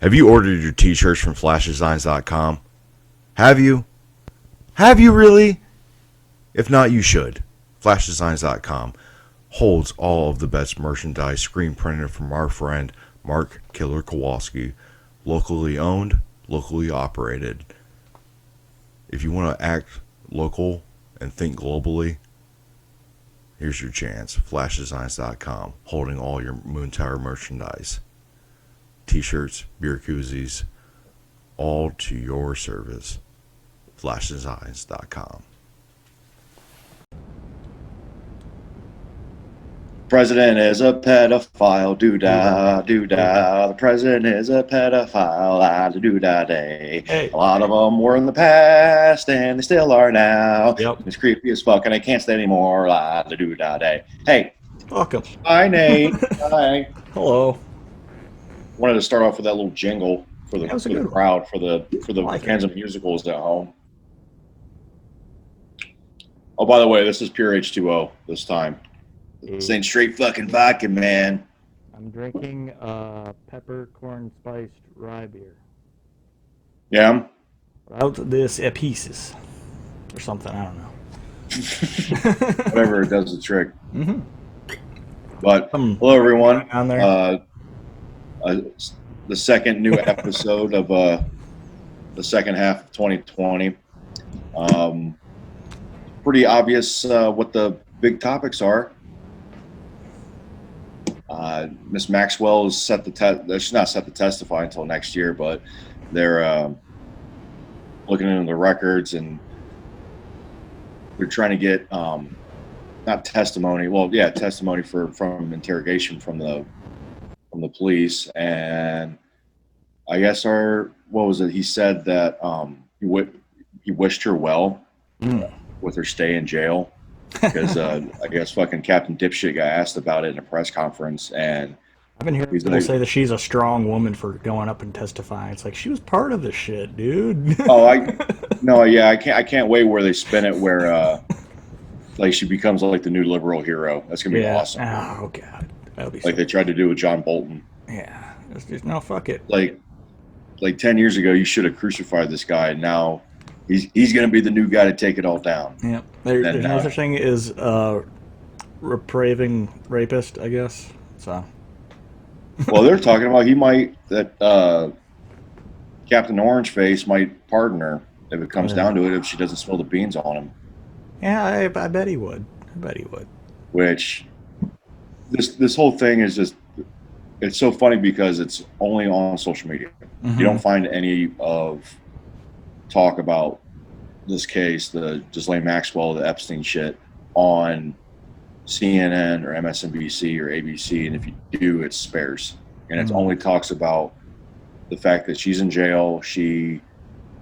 Have you ordered your t-shirts from flashdesigns.com? Have you? Have you really? If not, you should. Flashdesigns.com holds all of the best merchandise screen printed from our friend Mark Killer Kowalski. Locally owned, locally operated. If you want to act local and think globally, here's your chance. Flashdesigns.com, holding all your Moon Tower merchandise. T-shirts, beer koozies, all to your service. Flashdesigns.com. President is a pedophile, doo-dah, doo-dah. The president is a pedophile, doo-dah day. Hey. A lot of them were in the past, and they still are now. Yep. It's creepy as fuck, and I can't stand anymore, doo-dah day. Hey. Welcome. Hi, Nate. Hi. Hello. Wanted to start off with that little jingle for the crowd, for the fans of musicals at home. Oh, by the way, this is pure H2O this time. This ain't straight fucking vodka, man. I'm drinking peppercorn spiced rye beer. Yeah? Out this pieces. Or something, I don't know. Whatever, it does the trick. Mm-hmm. But, hello everyone. On there. The second new episode of the second half of 2020. Pretty obvious what the big topics are. Miss Maxwell is set to she's not set to testify until next year, but they're looking into the records and they're trying to get not testimony. Well, yeah, testimony from interrogation from the police. And I guess what was it? He said that he wished her well with her stay in jail. Because I guess fucking Captain Dipshit got asked about it in a press conference, and I've been hearing people say that she's a strong woman for going up and testifying. It's like she was part of this shit, dude. I can't wait where they spin it, where like she becomes like the new liberal hero. That's gonna be awesome. Oh god, that'll be like they tried to do with John Bolton. Yeah, it's just, no, fuck it. Like 10 years ago, you should have crucified this guy. And now he's going to be the new guy to take it all down. Yeah, there's no such thing as repraving rapist, I guess. So, well, they're talking about Captain Orangeface might pardon her if it comes down to it, if she doesn't spill the beans on him. Yeah, I bet he would. Which this whole thing is just, it's so funny because it's only on social media. Mm-hmm. You don't find any of talk about this case, the Ghislaine Maxwell, the Epstein shit, on CNN or MSNBC or ABC, and if you do, it's sparse, and it only talks about the fact that she's in jail. She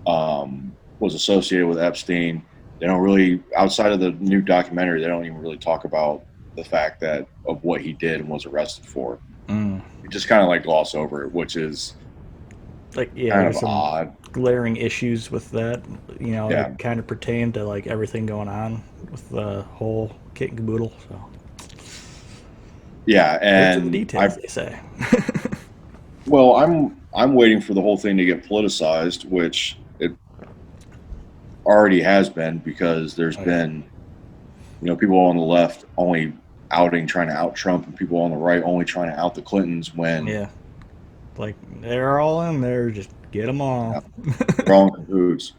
was associated with Epstein. They don't really, outside of the new documentary, they don't even really talk about the fact of what he did and was arrested for. You just kind of like gloss over it, which is like kind of odd. Glaring issues with that, it kind of pertain to like everything going on with the whole kit and caboodle. So yeah, and the details they say. Well, I'm waiting for the whole thing to get politicized, which it already has been, because there's been, people on the left only trying to out Trump, and people on the right only trying to out the Clintons when like they're all in there, just get them all. Yeah, they're all in cahoots,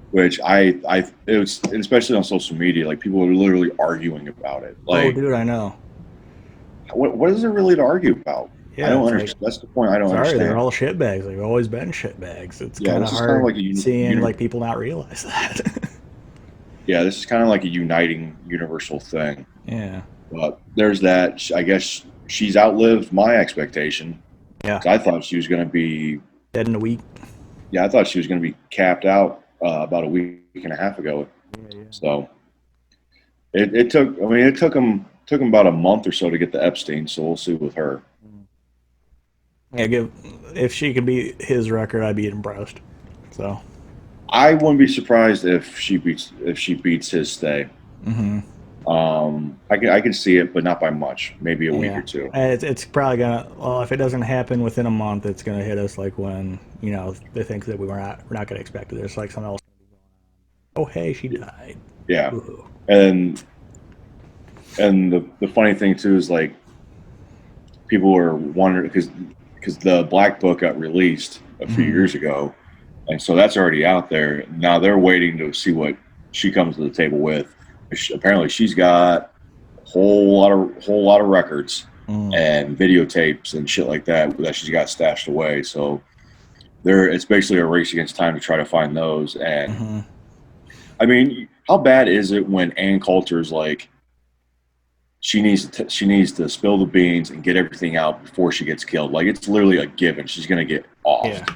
which it was, especially on social media, like people are literally arguing about it. Like, oh, dude, I know. What is there really to argue about? Yeah, I don't understand. Like, that's the point. I don't understand. They're all shitbags. They've always been shitbags. It's kind of hard seeing like people not realize that. Yeah, this is kind of like a uniting universal thing. Yeah. But there's that. I guess she's outlived my expectation. Yeah. I thought she was going to be dead in a week. Yeah, I thought she was going to be capped out about a week and a half ago. Yeah. So it took him about a month or so to get the Epstein. So we'll see with her. Yeah, if she could beat his record, I'd be impressed. So I wouldn't be surprised if she beats his stay. Mm-hmm. I can see it, but not by much. Maybe a week or two. It's probably gonna. Well, if it doesn't happen within a month, it's gonna hit us like when they think that we're not gonna expect it. There's like something else. Oh, hey, she died. Yeah, Ooh. and the funny thing too is like people are wondering because the Black Book got released a few years ago, and so that's already out there. Now they're waiting to see what she comes to the table with. Apparently, she's got a whole lot of records and videotapes and shit like that she's got stashed away. So it's basically a race against time to try to find those. And I mean, how bad is it when Ann Coulter's like she needs to spill the beans and get everything out before she gets killed? Like it's literally a given. She's gonna get offed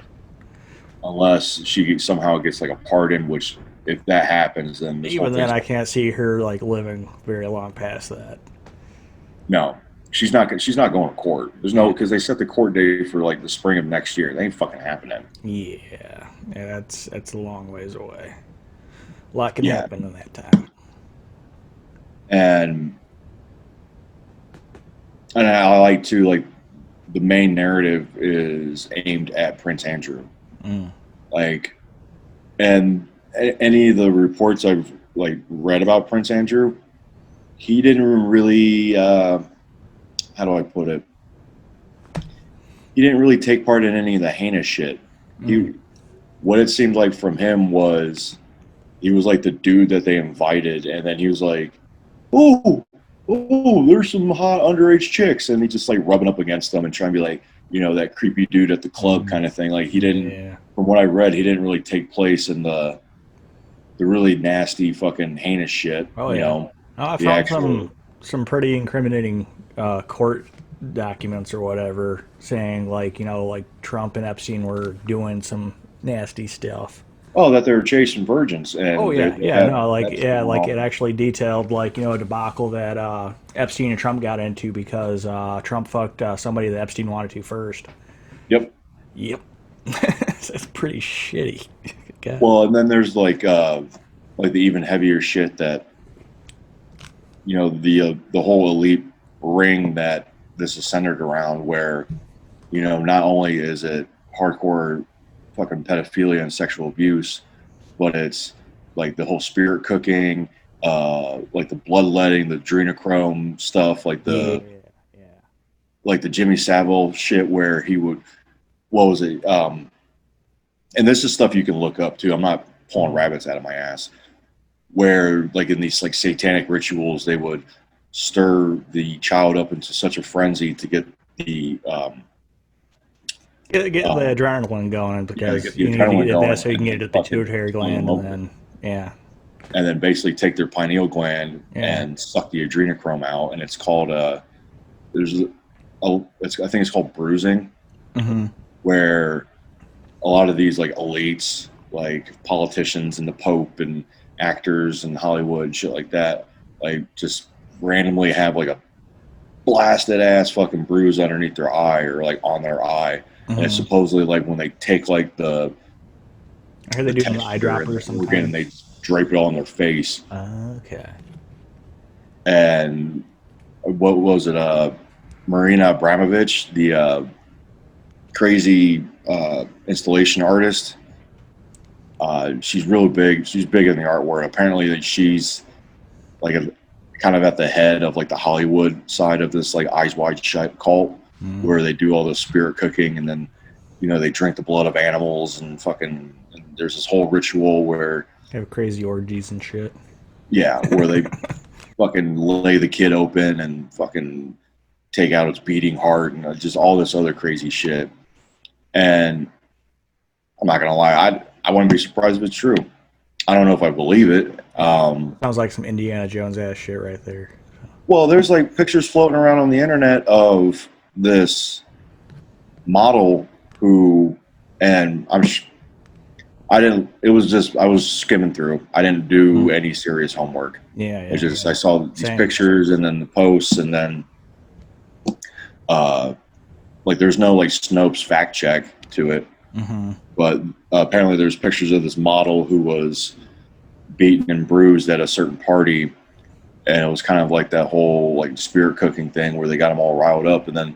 unless she somehow gets like a pardon, which if that happens, then even then I can't see her like living very long past that. No, she's not going to court. There's no, because they set the court date for like the spring of next year. They ain't fucking happening. Yeah, that's a long ways away. A lot can happen in that time. And I like to like the main narrative is aimed at Prince Andrew. Like, and any of the reports I've like read about Prince Andrew, he didn't really how do I put it? He didn't really take part in any of the heinous shit. What it seemed like from him was he was like the dude that they invited, and then he was like, oh, there's some hot underage chicks, and he just like rubbing up against them and trying to be like, that creepy dude at the club kind of thing. Like he didn't, from what I read, he didn't really take place in the really nasty fucking heinous shit. Oh yeah. I found some pretty incriminating court documents or whatever saying like Trump and Epstein were doing some nasty stuff. Oh, that they were chasing virgins. And it actually detailed a debacle that Epstein and Trump got into because Trump fucked somebody that Epstein wanted to first. Yep. That's pretty shitty. God. Well, and then there's like the even heavier shit that the whole elite ring that this is centered around, where not only is it hardcore fucking pedophilia and sexual abuse, but it's like the whole spirit cooking, like the bloodletting, the adrenochrome stuff, like the Jimmy Savile shit where he would, what was it? And this is stuff you can look up too. I'm not pulling rabbits out of my ass. Where like in these like satanic rituals, they would stir the child up into such a frenzy to get the get the adrenaline going, because you need that so you can get it at the pituitary gland, and then basically take their pineal gland and suck the adrenochrome out, and it's called I think it's called bruising, where a lot of these like elites, like politicians and the Pope and actors and Hollywood shit like that, like just randomly have like a blasted ass fucking bruise underneath their eye or like on their eye. And it's supposedly like when they take like I heard they do some eyedroppers sometimes, and they drape it all on their face. Okay. And what was it? Marina Abramovich, the crazy installation artist. She's really big. She's big in the art world. Apparently, she's like kind of at the head of like the Hollywood side of this like Eyes Wide Shut cult, where they do all the spirit cooking, and then they drink the blood of animals and fucking. And there's this whole ritual where they have crazy orgies and shit. Yeah, where they fucking lay the kid open and fucking take out its beating heart and just all this other crazy shit. And I'm not gonna lie, I wouldn't be surprised if it's true. I don't know if I believe it. Sounds like some Indiana Jones ass shit right there. Well, there's like pictures floating around on the internet of this model who, and I was skimming through. I didn't do any serious homework. I saw these pictures and then the posts, and then like there's no like Snopes fact check to it. But apparently there's pictures of this model who was beaten and bruised at a certain party, and it was kind of like that whole like spirit cooking thing where they got him all riled up, and then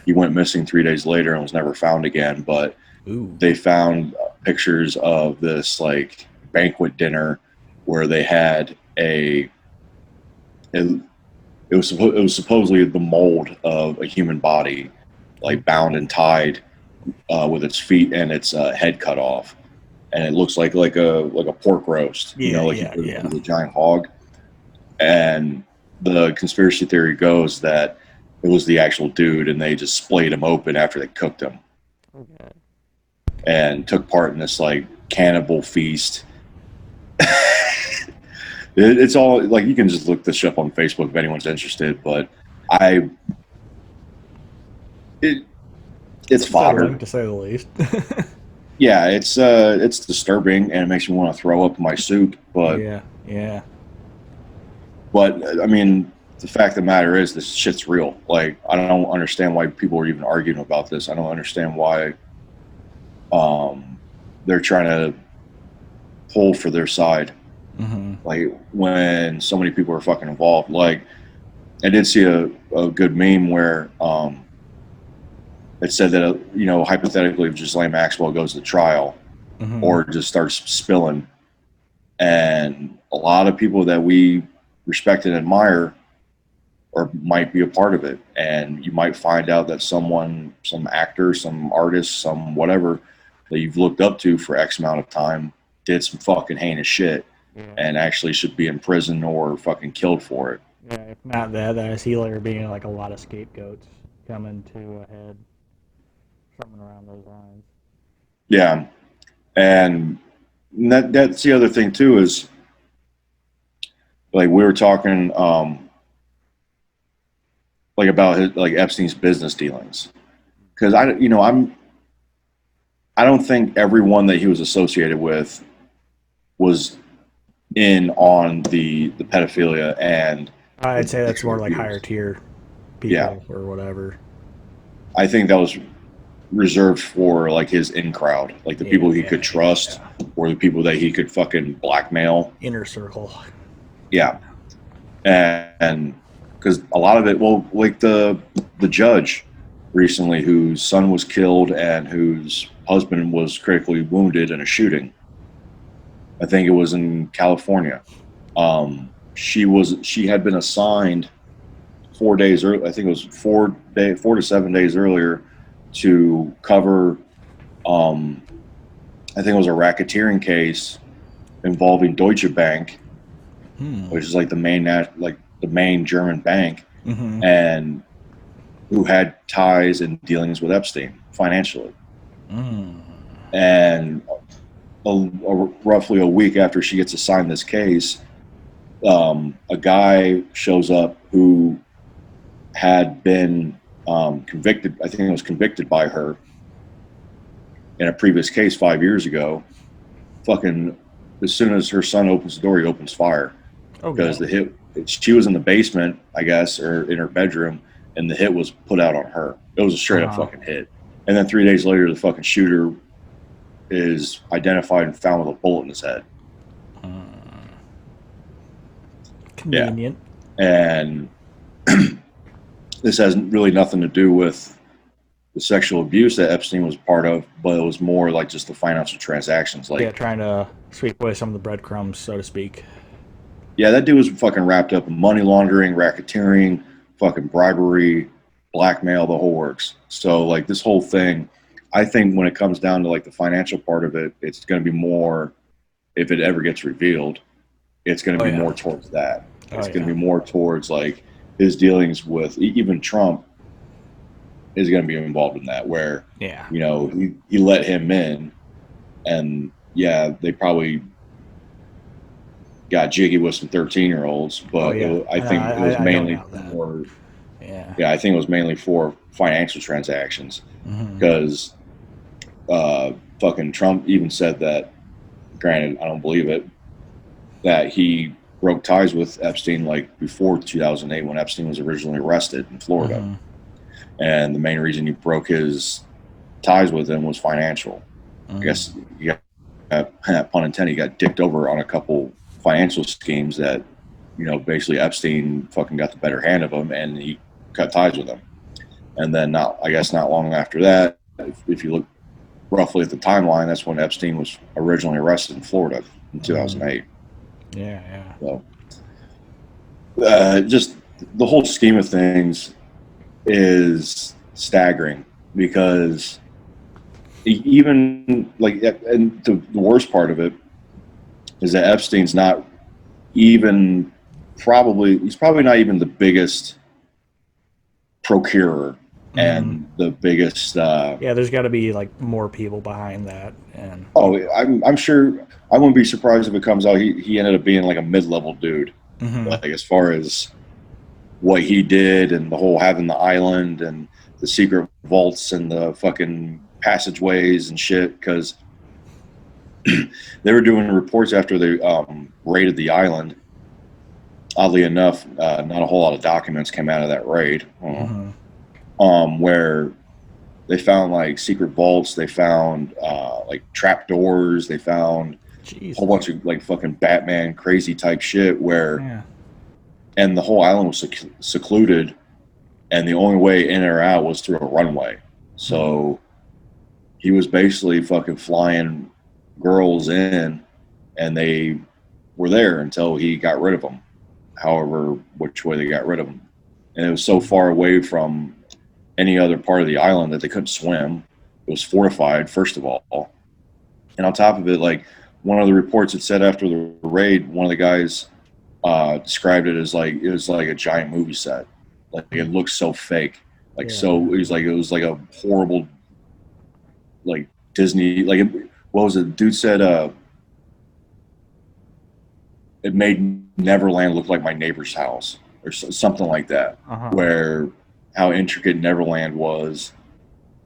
he went missing 3 days later and was never found again. But they found pictures of this like banquet dinner where they had it was supposedly the mold of a human body, like bound and tied with its feet and its head cut off, and it looks like a pork roast, you know, like you put a giant hog. And the conspiracy theory goes that it was the actual dude, and they just splayed him open after they cooked him, and took part in this like cannibal feast. It's all like, you can just look this up on Facebook if anyone's interested. But it's fodder, to say the least. Yeah, it's disturbing, and it makes me want to throw up in my soup. But yeah. But I mean, the fact of the matter is, this shit's real. Like, I don't understand why people are even arguing about this. I don't understand why they're trying to pull for their side. Like, when so many people are fucking involved. Like, I did see a good meme where it said that, you know, hypothetically, if Ghislaine Maxwell goes to trial or just starts spilling, and a lot of people that we respect and admire or might be a part of it, and you might find out that someone, some actor, some artist, some whatever that you've looked up to for X amount of time did some fucking heinous shit and actually should be in prison or fucking killed for it. Yeah, if not that, I see there being like a lot of scapegoats coming to a head, something around those lines. Yeah, and that's the other thing too, is like we were talking like about his, like Epstein's business dealings, because I don't think everyone that he was associated with was in on the pedophilia, and I'd say that's more like higher tier people or whatever. I think that was reserved for like his in crowd, like the people he could trust or the people that he could fucking blackmail. Inner circle. Yeah. And because a lot of it, well, like the judge recently whose son was killed and whose husband was critically wounded in a shooting. I think it was in California. She had been assigned 4 days early. I think it was 4 to 7 days earlier to cover. I think it was a racketeering case involving Deutsche Bank, which is like the main German bank, and who had ties and dealings with Epstein financially. And roughly a week after she gets assigned this case, a guy shows up who had been convicted. I think it was convicted by her in a previous case 5 years ago. Fucking, as soon as her son opens the door, he opens fire. Because the hit, she was in the basement, I guess, or in her bedroom, and the hit was put out on her. It was a straight up fucking hit. And then 3 days later, the fucking shooter is identified and found with a bullet in his head. Convenient. Yeah. And this has really nothing to do with the sexual abuse that Epstein was part of, but it was more like just the financial transactions. Like, trying to sweep away some of the breadcrumbs, so to speak. Yeah, that dude was fucking wrapped up in money laundering, racketeering, fucking bribery, blackmail, the whole works. So, like, this whole thing, I think when it comes down to, like, the financial part of it, it's going to be more, if it ever gets revealed, it's going to be more towards that. It's going to be more towards, like, his dealings with, even Trump is going to be involved in that, where, you know, he let him in, and, they probably got jiggy with some 13-year-olds, but I think it was mainly for, I think it was mainly for financial transactions, because fucking Trump even said that, granted, I don't believe it, that he broke ties with Epstein like before 2008 when Epstein was originally arrested in Florida. And the main reason he broke his ties with him was financial. I guess, pun intended, he got dicked over on a couple financial schemes that basically Epstein fucking got the better hand of him, and he cut ties with him. And then not long after that, if you look roughly at the timeline, that's when Epstein was originally arrested in Florida in 2008. Yeah. So, just the whole scheme of things is staggering, because even like, and the worst part of it is that Epstein's not even he's probably not even the biggest procurer and the biggest. Yeah, there's got to be like more people behind that, and I'm sure. I wouldn't be surprised if it comes out he ended up being like a mid-level dude, like as far as what he did and the whole having the island and the secret vaults and the fucking passageways and shit, because they were doing reports after they raided the island. Oddly enough, not a whole lot of documents came out of that raid. Where they found like secret vaults, they found like trap doors, they found a whole bunch of like fucking Batman crazy type shit and the whole island was secluded, and the only way in or out was through a runway. So he was basically fucking flying girls in, and they were there until he got rid of them, however which way they got rid of them. And it was so far away from any other part of the island that they couldn't swim. It was fortified, first of all. And on top of it, like one of the reports that said after the raid, one of the guys described it as like it was like a giant movie set. Like it looked so fake. So it was like a horrible like Disney, like what was it? Dude said it made Neverland look like my neighbor's house or something like that. Where how intricate Neverland was,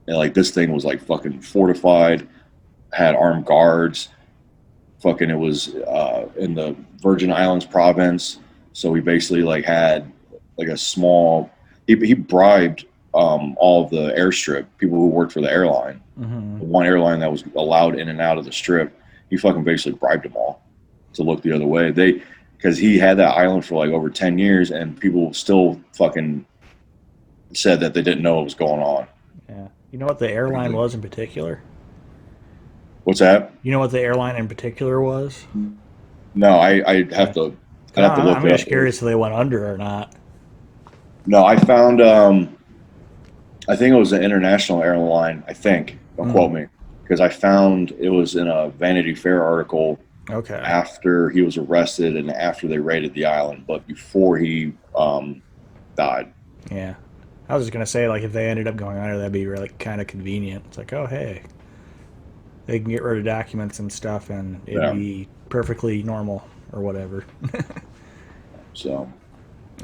and like this thing was like fucking fortified, had armed guards. Fucking, it was in the Virgin Islands province, so he basically like had like a small. He bribed all of the airstrip people who worked for the airline. The one airline that was allowed in and out of the strip, he fucking basically bribed them all to look the other way. Because he had that island for like over 10 years, and people still fucking said that they didn't know what was going on. Yeah. You know what the airline was in particular? What's that? You know what the airline in particular was? No, I'd have to look it up. I'm just curious if they went under or not. No, I found I think it was an international airline, I think. Don't quote me. Because I found it was in a Vanity Fair article after he was arrested and after they raided the island, but before he died. Yeah. I was just going to say, like, if they ended up going under, that'd be really kind of convenient. It's like, oh, hey, they can get rid of documents and stuff, and it'd be perfectly normal or whatever. So,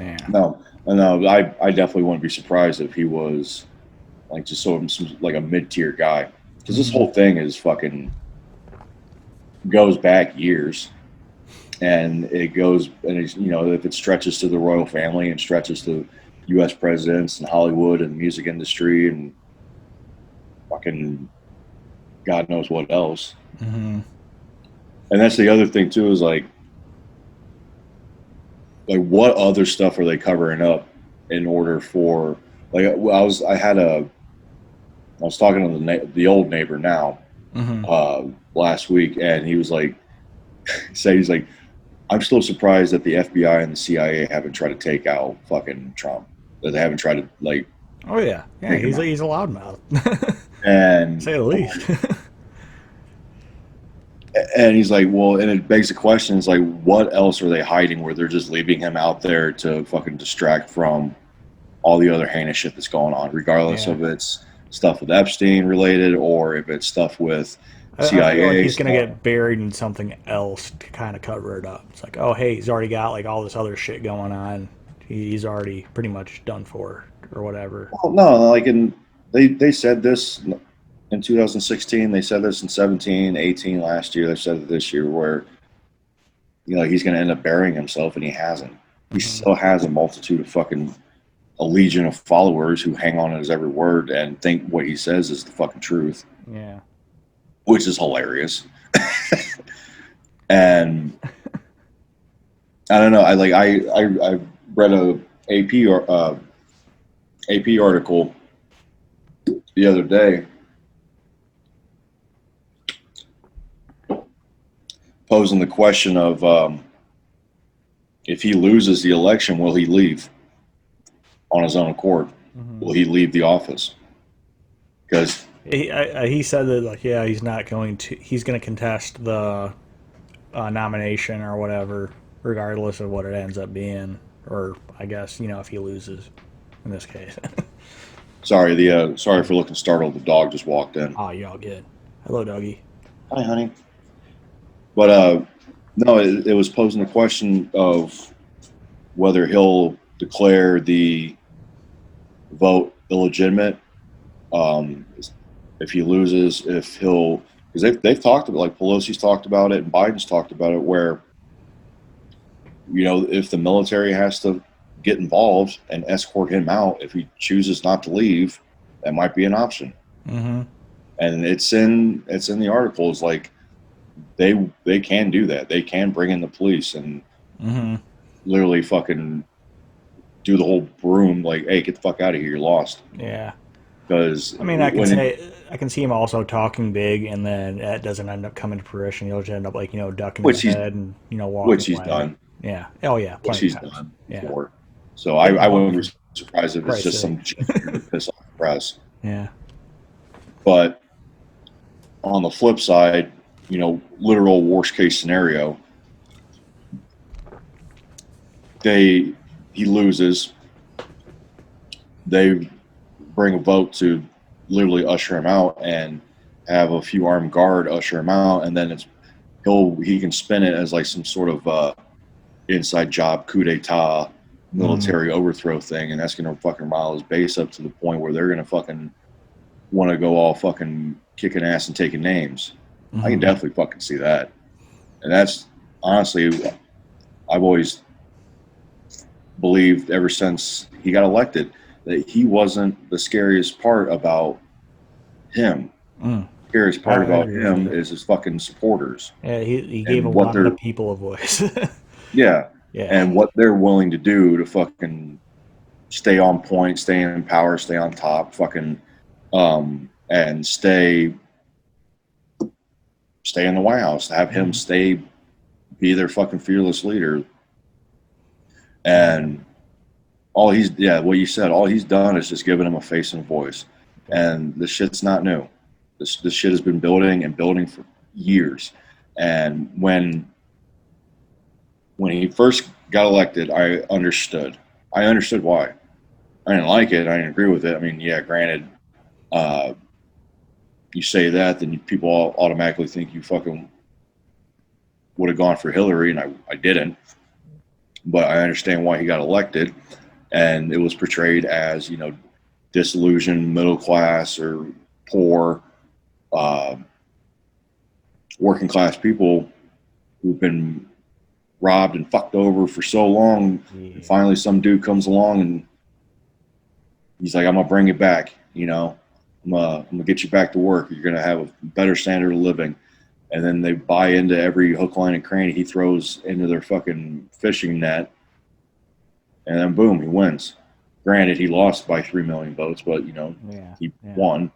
yeah. No, I definitely wouldn't be surprised if he was like just some like a mid-tier guy, because this whole thing is fucking goes back years, and it goes, and it's, if it stretches to the royal family and stretches to U.S. presidents and Hollywood and the music industry and fucking God knows what else. And that's the other thing too, is like what other stuff are they covering up in order for, like, I was talking to the old neighbor now last week, and he was like, he's like, I'm still surprised that the FBI and the CIA haven't tried to take out fucking Trump. That they haven't tried to like. Oh yeah, he's a loudmouth. And say the least. And he's like, well, and it begs the question: is like, what else are they hiding where they're just leaving him out there to fucking distract from all the other heinous shit that's going on, regardless of it's stuff with Epstein related or if it's stuff with CIA. I feel like he's gonna get buried in something else to kind of cover it up. It's like, oh hey, he's already got like all this other shit going on. He's already pretty much done for or whatever. Well, no, like they said this in 2016. They said this in 17, 18 last year. They said it this year, where he's going to end up burying himself, and he hasn't. He still has a multitude of fucking a legion of followers who hang on his every word and think what he says is the fucking truth. Yeah, which is hilarious. And I don't know. I read a AP article the other day posing the question of if he loses the election, will he leave on his own accord? Mm-hmm. Will he leave the office? Because he said that, like, yeah, he's not going to. He's going to contest the nomination or whatever, regardless of what it ends up being. Or I guess, if he loses, in this case. sorry, sorry for looking startled. The dog just walked in. Oh, you're all good. Hello, doggy. Hi, honey. But no, it was posing the question of whether he'll declare the vote illegitimate. If he loses, if he'll, because they've talked about, like Pelosi's talked about it and Biden's talked about it, where if the military has to get involved and escort him out if he chooses not to leave, that might be an option. Mm-hmm. And it's in the articles, like they can do that. They can bring in the police and literally fucking do the whole broom, like, hey, get the fuck out of here, you're lost. Yeah. Because I mean, I can see him also talking big, and then it doesn't end up coming to fruition. He'll just end up, like, ducking his head and walking which he's away. done. Yeah. Oh yeah. Which he's times. done Yeah. before. So I wouldn't be surprised if it's just some Christ's shit to piss off the press. Yeah. But on the flip side, literal worst case scenario, he loses. They bring a vote to literally usher him out and have a few armed guard usher him out, and then he can spin it as like some sort of inside job coup d'etat military overthrow thing, and that's gonna fucking rile his base up to the point where they're gonna fucking want to go all fucking kicking ass and taking names. I can definitely fucking see that. And that's honestly, I've always believed ever since he got elected that he wasn't the scariest part about him. The scariest part about him is his fucking supporters. Yeah, he gave a lot of the people a voice. Yeah. Yeah. And what they're willing to do to fucking stay on point, stay in power, stay on top, fucking and stay in the White House, have him be their fucking fearless leader. And what you said, all he's done is just given him a face and a voice. And this shit's not new. This shit has been building for years. And when he first got elected, I understood why. I didn't like it. I didn't agree with it. I mean, yeah, granted, you say that, then people all automatically think you fucking would have gone for Hillary, and I didn't. But I understand why he got elected, and it was portrayed as, disillusioned, middle class, or poor, working class people who've been robbed and fucked over for so long. Yeah. And finally, some dude comes along and he's like, "I'm gonna bring it back. I'm gonna get you back to work. You're gonna have a better standard of living." And then they buy into every hook, line, and cranny he throws into their fucking fishing net. And then boom, he wins. Granted, he lost by 3 million votes, but he won.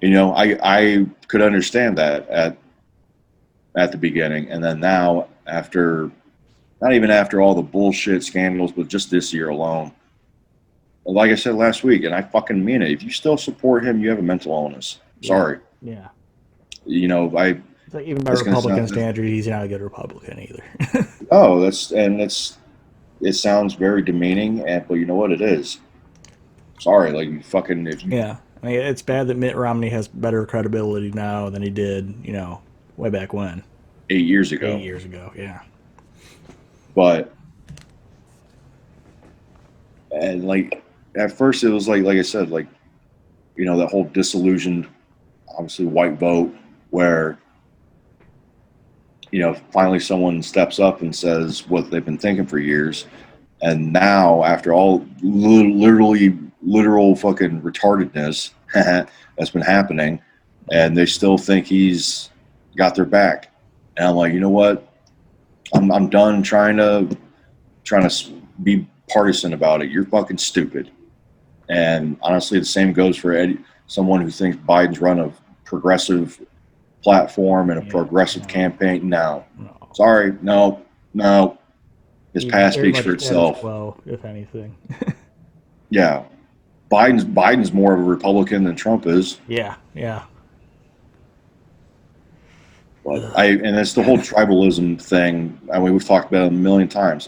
I could understand that at the beginning, and then now, not even after all the bullshit scandals, but just this year alone, like I said last week, and I fucking mean it, if you still support him, you have a mental illness. Sorry. Yeah. It's like, even by Republican standards, he's not a good Republican either. It sounds very demeaning, but you know what it is. Sorry, Yeah, I mean, it's bad that Mitt Romney has better credibility now than he did, way back when. 8 years ago. 8 years ago, yeah. But at first it was like I said, that whole disillusioned, obviously white vote, where finally someone steps up and says what they've been thinking for years. And now, after all literal fucking retardedness that's been happening, and they still think he's got their back. And I'm like, you know what? I'm done trying to be partisan about it. You're fucking stupid. And honestly, the same goes for someone who thinks Biden's run a progressive platform and a progressive campaign. No, sorry, no. His past Very speaks much for status itself. quo, if anything. Yeah, Biden's more of a Republican than Trump is. Yeah. But and it's the whole tribalism thing. I mean, we've talked about it a million times.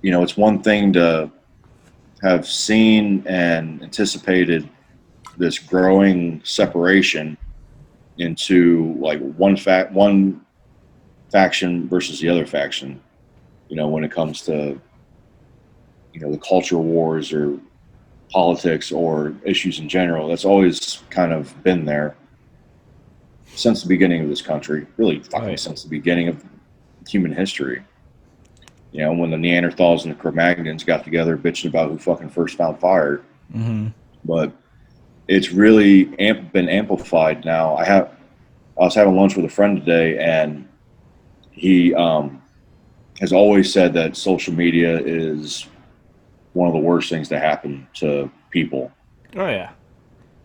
You know, it's one thing to have seen and anticipated this growing separation into like one faction versus the other faction. You know, when it comes to the culture wars or politics or issues in general, that's always kind of been there since the beginning of this country. Really, fucking since the beginning of human history. You know, when the Neanderthals and the Cro-Magnons got together bitching about who fucking first found fire. Mm-hmm. But it's really been amplified now. I was having lunch with a friend today, and he has always said that social media is one of the worst things to happen to people. Oh yeah,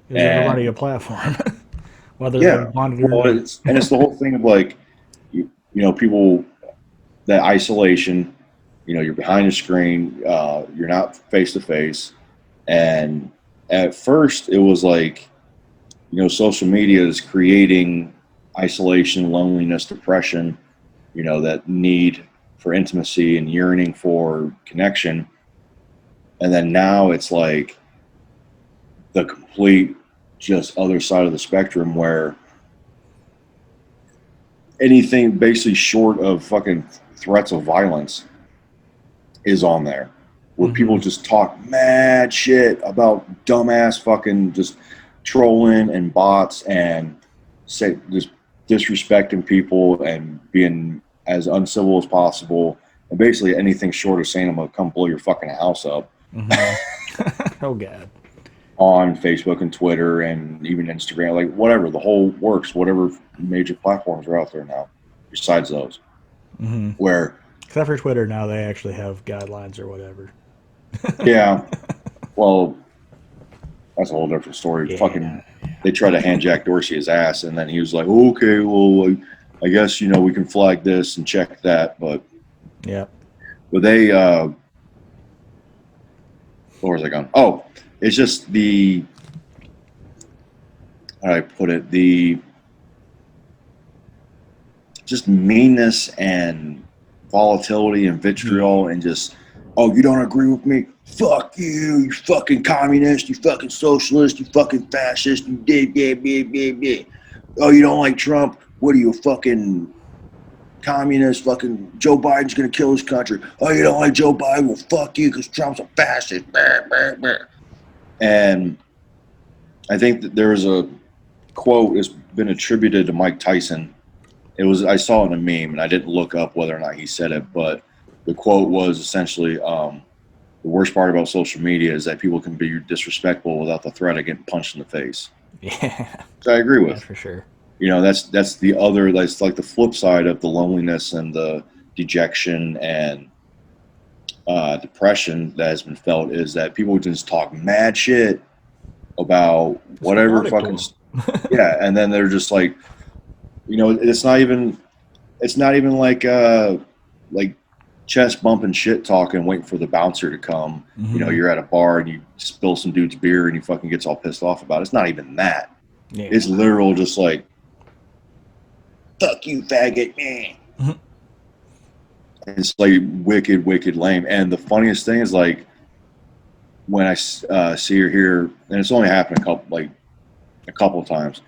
gives everybody a platform, whether Yeah, they want it or well, not. it's the whole thing of like, you know, people, that isolation. You know, you're behind a screen, you're not face to face, and at first it was like, you know, social media is creating isolation, loneliness, depression. You know, that need for intimacy and yearning for connection. And then now it's like the complete just other side of the spectrum where anything basically short of fucking threats of violence is on there, where people just talk mad shit about dumbass fucking just trolling and bots and say just disrespecting people and being as uncivil as possible, and basically anything short of saying I'm gonna come blow your fucking house up. Oh god. On Facebook and Twitter and even Instagram, like whatever, the whole works, whatever major platforms are out there now, besides those. Where, except for Twitter, now they actually have guidelines or whatever. yeah, well, that's a whole different story. Yeah. They tried to hand Jack Dorsey his ass, and then he was like, okay, well, I guess, you know, we can flag this and check that, but Yeah. they, where was I going? Oh, it's just the, how do I put it? The just meanness and volatility and vitriol and just, oh, you don't agree with me? Fuck you, you fucking communist, you fucking socialist, you fucking fascist, you did, yeah. Oh, you don't like Trump? What are you, a fucking communist? Fucking Joe Biden's gonna kill his country. Oh, you don't like Joe Biden? Well, fuck you, because Trump's a fascist. And I think that there's a quote that's been attributed to Mike Tyson. I saw it in a meme, and I didn't look up whether or not he said it, but the quote was essentially, the worst part about social media is that people can be disrespectful without the threat of getting punched in the face. Yeah. Which I agree with. Yeah, for sure. You know, that's like the flip side of the loneliness and the dejection and depression that has been felt, is that people just talk mad shit about whatever fucking yeah, and then they're just like, you know, it's not even like chest bumping shit talking, waiting for the bouncer to come. You know, you're at a bar and you spill some dude's beer and he fucking gets all pissed off about it. It's not even that. Yeah. It's literal just like, fuck you, faggot, man. It's like wicked lame. And the funniest thing is, like, when I see her here, and it's only happened a couple of times.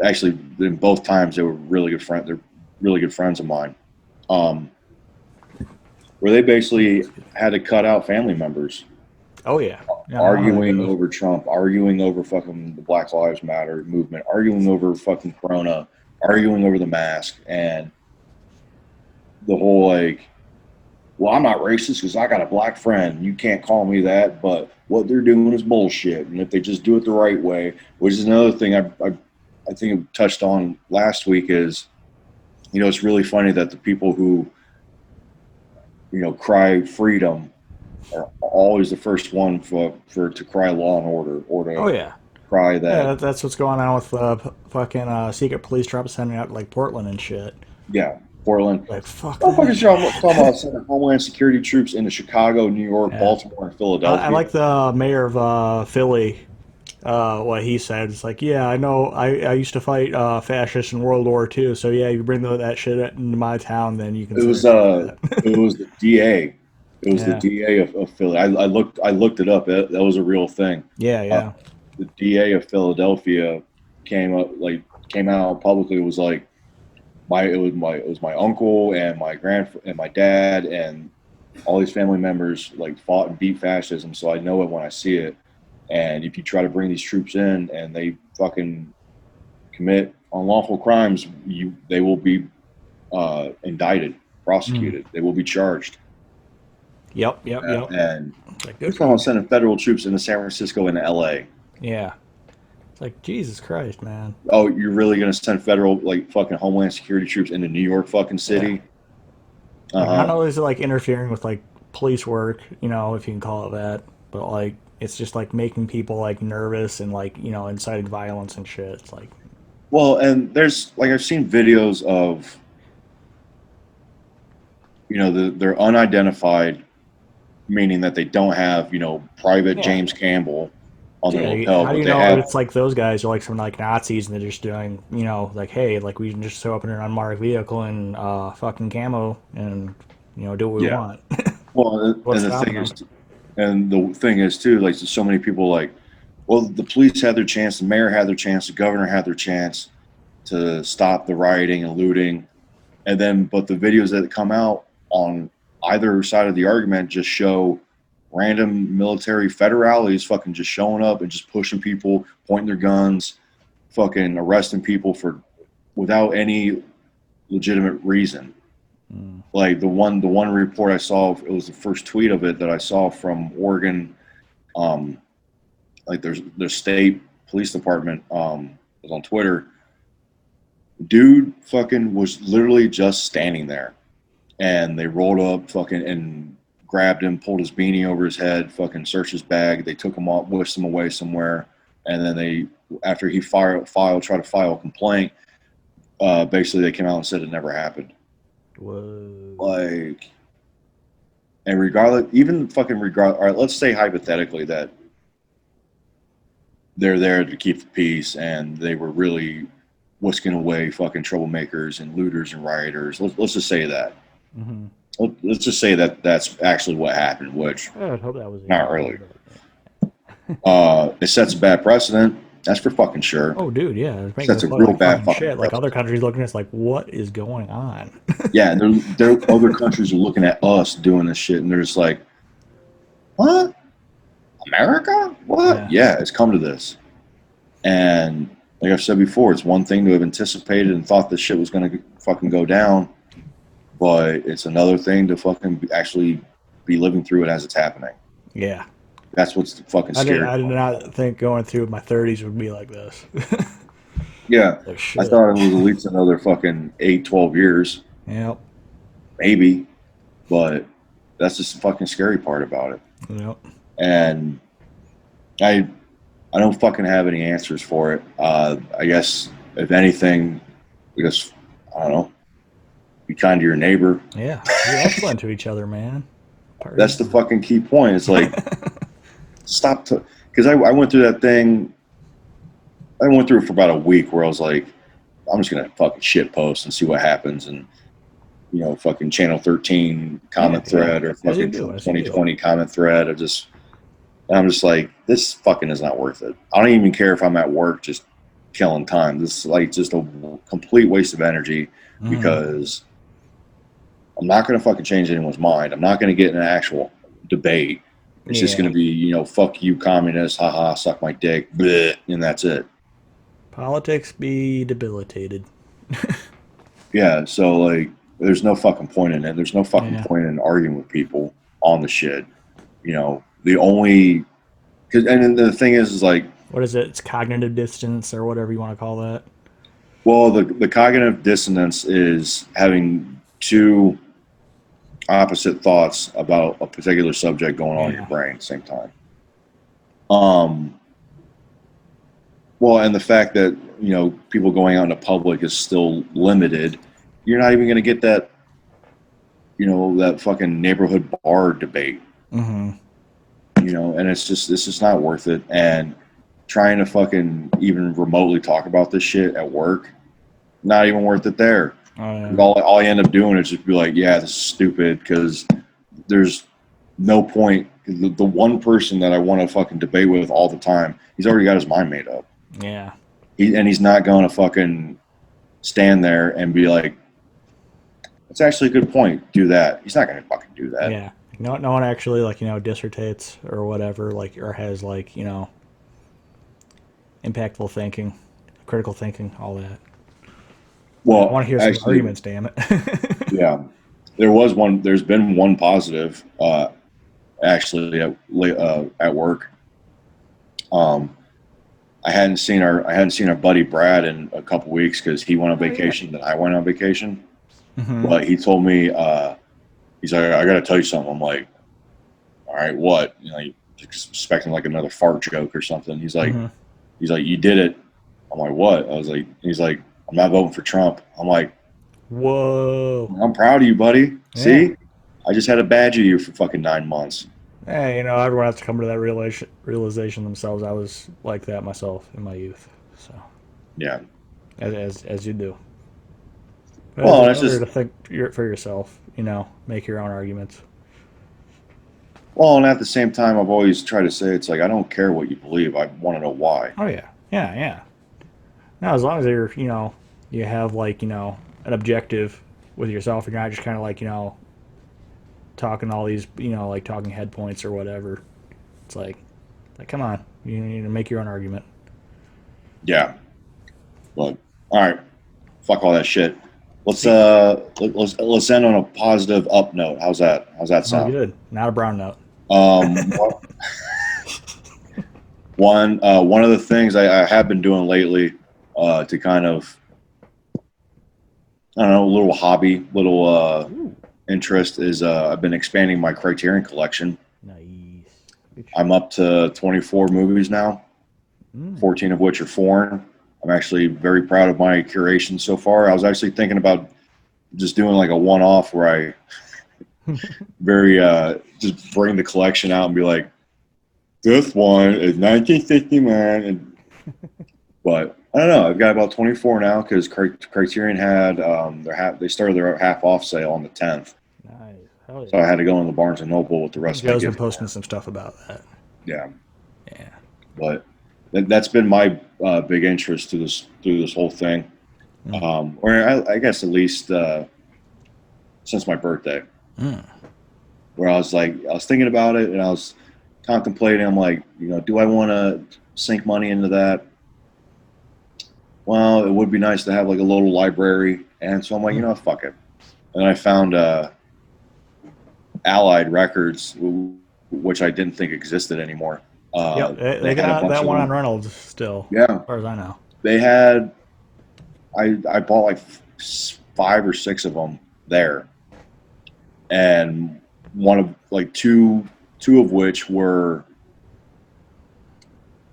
Actually, in both times they were really good friends. They're really good friends of mine. Where they basically had to cut out family members. Oh yeah. Arguing over Trump, arguing over fucking the Black Lives Matter movement, arguing over fucking Corona, arguing over the mask, and the whole like, well, I'm not racist because I got a black friend. You can't call me that, but what they're doing is bullshit. And if they just do it the right way, which is another thing I think I touched on last week, is, you know, it's really funny that the people who cry freedom are always the first one for to cry law and order or Oh to yeah. cry Yeah, that that's what's going on with fucking secret police trying sending out like Portland and shit. yeah, Portland. Like fuck Motherfuckers that. talking about sending Homeland Security troops into Chicago, New York, Yeah, Baltimore, and I Philadelphia. like the mayor of Philly. What he said, it's like, yeah, I know, I used to fight fascists in World War II, so yeah, you bring that shit into my town, then you can It start was doing that. it was the DA. It was the Yeah, DA of Philly. I looked it up. That was a real thing. yeah, Uh, yeah, the DA of Philadelphia came out publicly. It was like it was my uncle and my dad and all these family members like fought and beat fascism. So I know it when I see it. And if you try to bring these troops in and they fucking commit unlawful crimes, they will be indicted, mm. prosecuted. They will be charged. Yep, yep, yep. And It's like we're good talking for you. about sending federal troops into San Francisco and LA. Yeah, it's like Jesus Christ, man. Oh, you're really going to send federal, like, fucking Homeland Security troops into New York fucking Yeah, city? like not Uh-huh. only is it like interfering with like police work, if you can call it that, but like it's just like making people like nervous and like inciting violence and shit. It's like, Well, and there's, like, I've seen videos of, they're unidentified, meaning that they don't have, private yeah. James Campbell on their Yeah, lapel, how do but you they know have, it's like those guys are like some like Nazis and they're just doing, like, hey, like we can just show up in an unmarked vehicle and fucking camo and do what we yeah. want. Well, What's stopping them? and the thing is too, like, so many people like, well, the police had their chance, the mayor had their chance, the governor had their chance to stop the rioting and looting, and then but the videos that come out on either side of the argument just show random military federales fucking just showing up and just pushing people, pointing their guns, fucking arresting people for without any legitimate reason. Mm. Like the one report I saw, it was the first tweet of it that I saw from Oregon. Um, like their state police department was on Twitter. Dude fucking was literally just standing there, and they rolled up fucking and grabbed him, pulled his beanie over his head, fucking searched his bag. They took him off, whisked him away somewhere, and then after he tried to file a complaint, basically they came out and said it never happened. Whoa. Like, and regardless, even fucking regard. All right, let's say hypothetically that they're there to keep the peace, and they were really whisking away fucking troublemakers and looters and rioters. Let's just say that. Mm-hmm. Let's just say that that's actually what happened, which I would hope that was not really. It sets a bad precedent. That's for fucking sure. Oh, dude, yeah, it's making Sets us a look real like bad fucking fucking shit. Like other precedent. countries looking at us like, what is going on? Yeah, and other countries are looking at us doing this shit, and they're just like, "What? America? What? Yeah, Yeah, it's come to this." And like I've said before, it's one thing to have anticipated and thought this shit was going to fucking go down, but it's another thing to fucking actually be living through it as it's happening. yeah. That's what's fucking I did. scary. I did not think going through my 30s would be like this. Yeah, Like I shit. thought it was at least another fucking 8, 12 years, Yep. maybe, but that's just the fucking scary part about it. Yep. And I don't fucking have any answers for it. I guess if anything, because I don't know, be kind to your neighbor. Yeah. Be excellent to each other, man. That's the fucking key point. It's like stop because I went through that thing. I went through it for about a week where I was like, I'm just gonna fucking shit post and see what happens, and fucking Channel 13 comment thread or As you fucking do, as you do. 2020 comment thread. I'm just like, this fucking is not worth it. I don't even care if I'm at work just killing time. This is like just a complete waste of energy because I'm not going to fucking change anyone's mind. I'm not going to get in an actual debate. It's just going to be, fuck you, communist, haha, suck my dick, bleh, and that's it. Politics be debilitated. Yeah, so like, there's no fucking point in it. There's no fucking Yeah. point in arguing with people on the shit. The only, and then the thing is like, What is it? It's cognitive dissonance or whatever you want to call that. well, the cognitive dissonance is having two opposite thoughts about a particular subject going on in your brain at the same time. Well, and the fact that, you know, people going out in the public is still limited. You're not even going to get that, you know, that fucking neighborhood bar debate. Mm-hmm. You know, and it's just not worth it. And trying to fucking even remotely talk about this shit at work, not even worth it there. Oh, yeah. All you end up doing is just be like, yeah, this is stupid, because there's no point. The one person that I want to fucking debate with all the time, he's already got his mind made up. Yeah. He's not going to fucking stand there and be like, that's actually a good point, do that. He's not going to fucking do that. Yeah. No one actually, like, you know, dissertates or whatever, like, or has, like, you know, impactful thinking, critical thinking, all that. Well, I want to hear some arguments, damn it. Yeah. There's been one positive, actually at work. I hadn't seen our buddy Brad in a couple weeks because he went on vacation, then I went on vacation. Mm-hmm. But he told me, he's like, I got to tell you something. I'm like, all right, what? You know, expecting like another fart joke or something. He's like, you did it. I'm like, what? He's like, I'm not voting for Trump. I'm like, whoa. I'm proud of you, buddy. Yeah. See, I just had a badger you for fucking 9 months. Hey, you know, everyone has to come to that realization themselves. I was like that myself in my youth. So Yeah. As you do. But Well, it's that's better just to think for yourself. You know, make your own arguments. well, and at the same time, I've always tried to say it's like I don't care what you believe. I want to know why. Oh yeah, yeah. Now, as long as you're, you know, you have like, you know, an objective with yourself, and you're not just kind of like, you know, talking all these, you know, like talking head points or whatever. It's like come on, you need to make your own argument. Yeah. But all right, fuck all that shit. Let's end on a positive up note. How's that sound? Good. Not a brown note. One of the things I have been doing lately to kind of, I don't know, a little hobby, interest is I've been expanding my Criterion collection. Nice. I'm up to 24 movies now, 14 of which are foreign. I'm actually very proud of my curation so far. I was actually thinking about just doing like a one-off where I just bring the collection out and be like, this one is 1969. But I don't know. I've got about 24 now because Criterion had they started their half-off sale on the 10th. Nice. Hell yeah. So I had to go in the Barnes & Noble with the rest of my Joe's been gift posting card. some stuff about that. Yeah. Yeah. But that's been my big interest through this whole thing. Or I guess at least since my birthday. Where I was thinking about it and I was contemplating, I'm like, you know, do I want to sink money into that? Well, it would be nice to have like a little library. And so I'm like, you know, fuck it. And I found Allied Records, which I didn't think existed anymore. Yep, they got that one on Reynolds still. Yeah. As far as I know. They had, I bought like 5 or 6 of them there. And one of like two of which were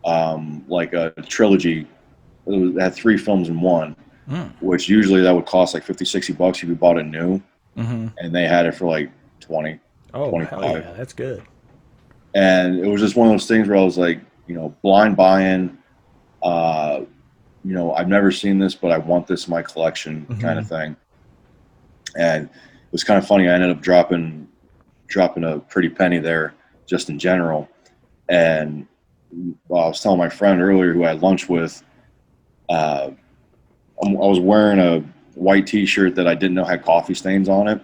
like a trilogy. It had 3 films in one, which usually that would cost like $50-$60 if you bought it new. And they had it for like 20, 25. Hell yeah, that's good. And it was just one of those things where I was like, you know, blind buy-in. You know, I've never seen this, but I want this in my collection, kind of thing. And it was kind of funny. I ended up dropping a pretty penny there, just in general. And I was telling my friend earlier, who I had lunch with, I was wearing a white T-shirt that I didn't know had coffee stains on it,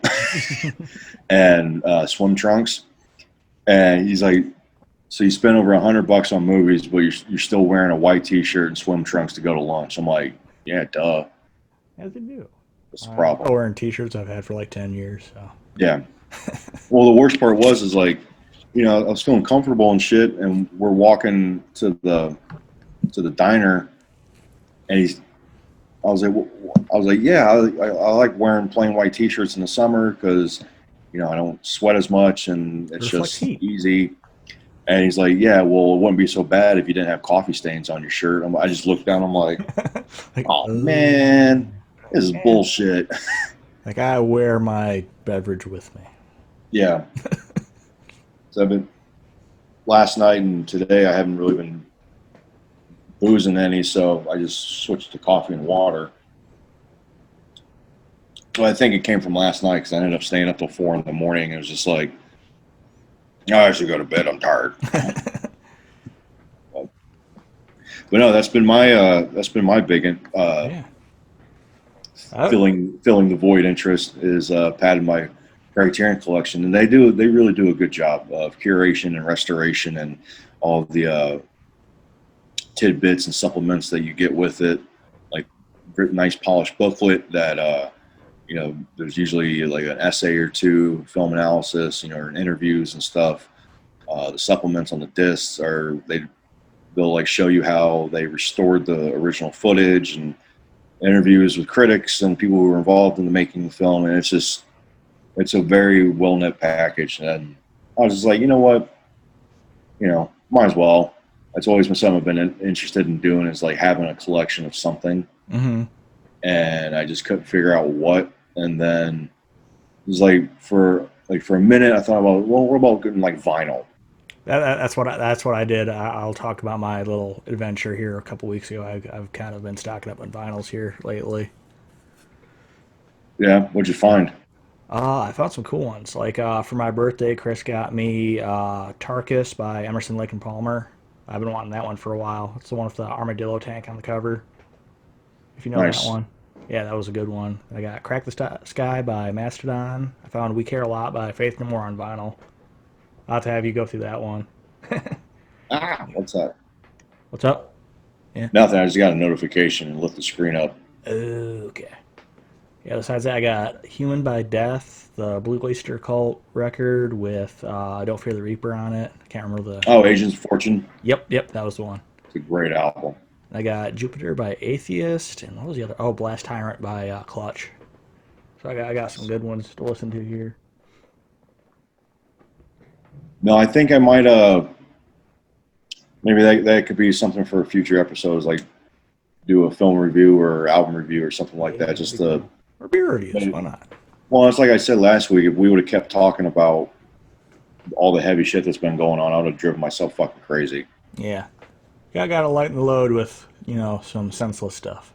and swim trunks. And he's like, "So you spent over $100 on movies, but you're still wearing a white T-shirt and swim trunks to go to lunch?" I'm like, "Yeah, duh." As they do. That's the problem. I'm wearing T-shirts I've had for like 10 years. So. Yeah. Well, the worst part was like, you know, I was feeling comfortable and shit, and we're walking to the diner, and I was like, yeah, I like wearing plain white T-shirts in the summer because I don't sweat as much, and it's Reflects just heat. easy. And he's like, yeah, well, it wouldn't be so bad if you didn't have coffee stains on your shirt. I just looked down. I'm like, Like, oh man, this is bullshit. Like, I wear my beverage with me. Yeah. So I've been last night and today. I haven't really been boozing any, so I just switched to coffee and water. Well, I think it came from last night because I ended up staying up till 4 in the morning. It was just like, oh, I should go to bed. I'm tired. But no, that's been my big Yeah. filling the void interest is padding my Criterion collection, and they really do a good job of curation and restoration and all the tidbits and supplements that you get with it, like nice polished booklet that there's usually like an essay or two, film analysis, or interviews and stuff. The supplements on the discs they'll like show you how they restored the original footage and interviews with critics and people who were involved in the making of the film, and it's a very well knit package. And I was just like, you know what, might as well. That's always been something I've been interested in doing, is like having a collection of something. Mm-hmm. And I just couldn't figure out what. And then it was like for a minute, I thought about, well, what about getting like vinyl? That's what I did. I'll talk about my little adventure here a couple weeks ago. I've kind of been stocking up on vinyls here lately. Yeah, what'd you find? I found some cool ones. Like for my birthday, Chris got me Tarkus by Emerson, Lake and Palmer. I've been wanting that one for a while. It's the one with the armadillo tank on the cover. If you know Nice. that one. Yeah, that was a good one. I got Crack the Sky by Mastodon. I found We Care a Lot by Faith No More on vinyl. I'll have to have you go through that one. What's that? What's up? Yeah. Nothing. I just got a notification and lift the screen up. Okay. Yeah, besides that, I got Human by Death, the Blue Oyster Cult record with Don't Fear the Reaper on it. I can't remember the... Oh, Agents of Fortune. Yep, that was the one. It's a great album. I got Jupiter by Atheist, and what was the other? Oh, Blast Tyrant by Clutch. So I got some good ones to listen to here. No, I think I might maybe that could be something for future episodes, like do a film review or album review or something like that. Just Or beer reviews, why not? well, it's like I said last week. If we would have kept talking about all the heavy shit that's been going on, I would have driven myself fucking crazy. Yeah. I got to lighten the load with, some senseless stuff.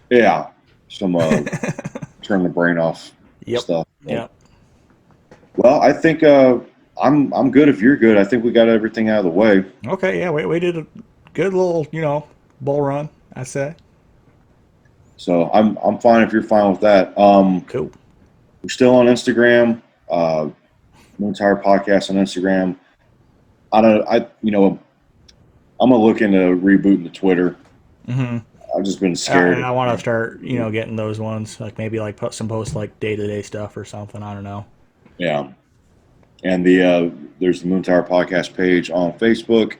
Yeah, some turn the brain off stuff. Yep. Well, I think I'm good if you're good. I think we got everything out of the way. Okay, yeah, we did a good little, bull run, I say. So I'm fine if you're fine with that. Cool. We're still on Instagram. Entire podcast on Instagram. I'm gonna look into rebooting the Twitter. Mm-hmm. I've just been scared. I want to start, getting those ones, like maybe like put some posts like day-to-day stuff or something. I don't know. Yeah. And there's the Moon Tower podcast page on Facebook.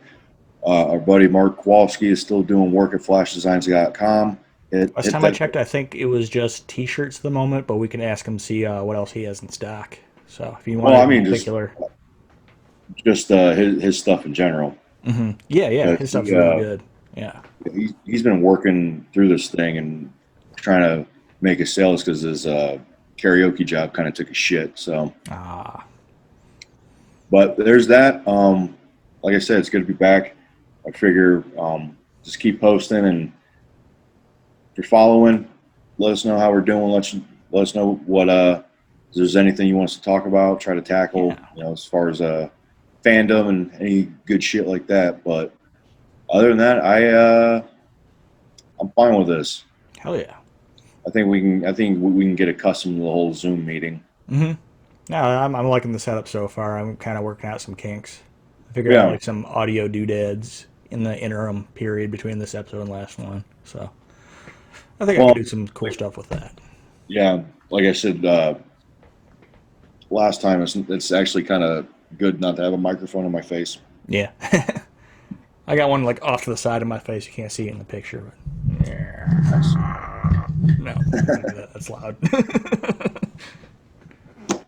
Our buddy Mark Kowalski is still doing work at flashdesigns.com. Last time I checked, I think it was just T-shirts at the moment, but we can ask him, see what else he has in stock. So if you want in particular. Just his stuff in general. Mm-hmm. Yeah, his stuff's really good. Yeah. He's been working through this thing and trying to make his sales because his karaoke job kind of took a shit. So. But there's that. Like I said, it's good to be back. I figure just keep posting, and if you're following, let us know how we're doing. Let us know what if there's anything you want us to talk about, try to tackle, as far as fandom and any good shit like that. But other than that, I'm fine with this. Hell yeah. I think we can get accustomed to the whole Zoom meeting. Mm-hmm. No, I'm liking the setup so far. I'm kind of working out some kinks. I figured out like some audio doodads in the interim period between this episode and last one. So I think I can do some cool stuff with that. Yeah, like I said last time, it's actually kind of good not to have a microphone in my face. Yeah. I got one like off to the side of my face. You can't see it in the picture, but no, that's loud.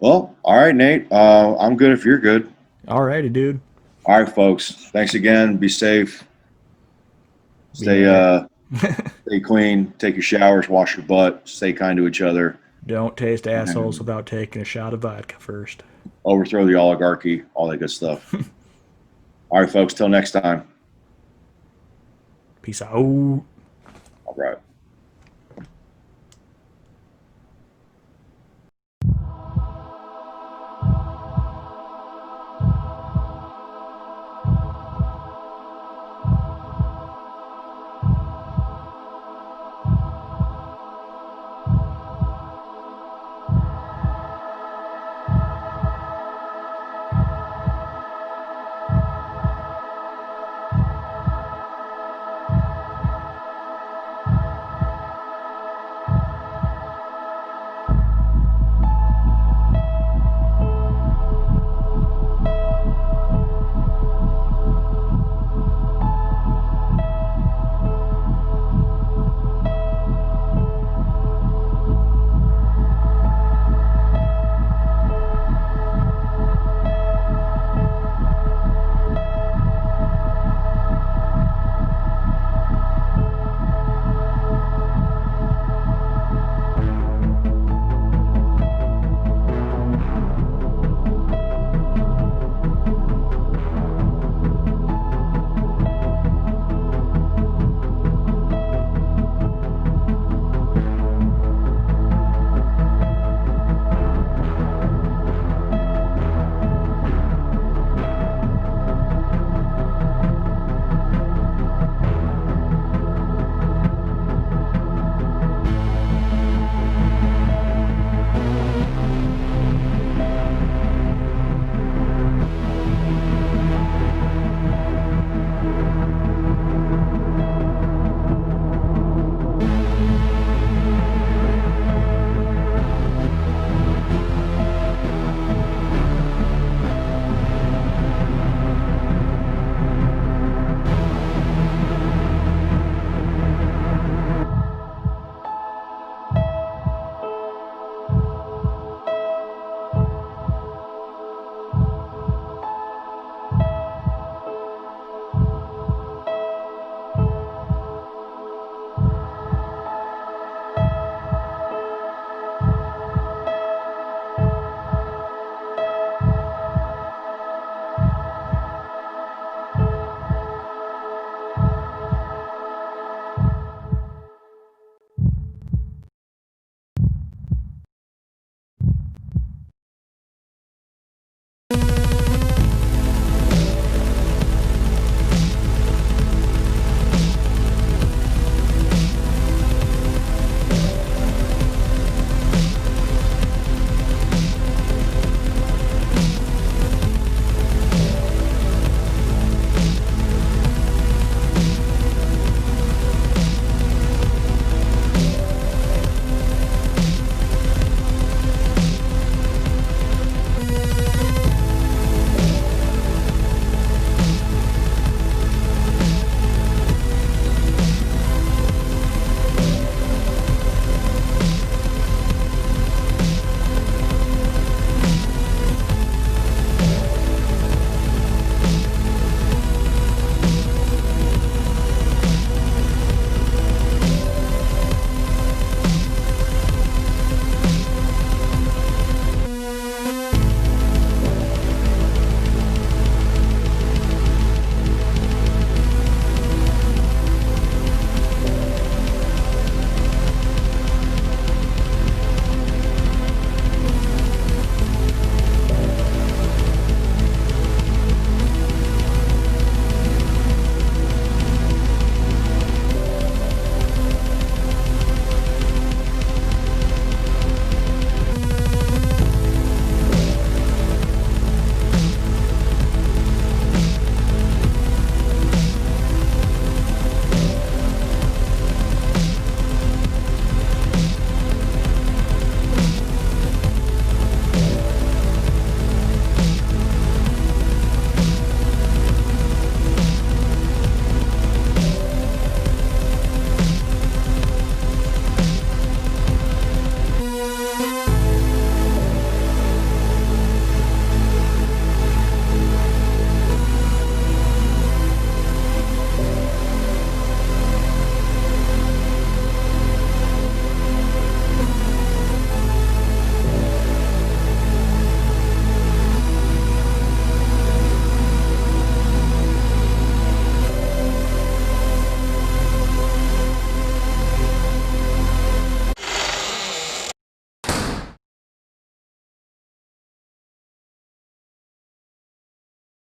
Well, all right, Nate. I'm good if you're good. Alrighty, dude. All right, folks. Thanks again. Be safe. Stay Yeah. stay clean. Take your showers. Wash your butt. Stay kind to each other. Don't taste assholes without taking a shot of vodka first. Overthrow the oligarchy. All that good stuff. All right, folks. Till next time. Peace out. All right.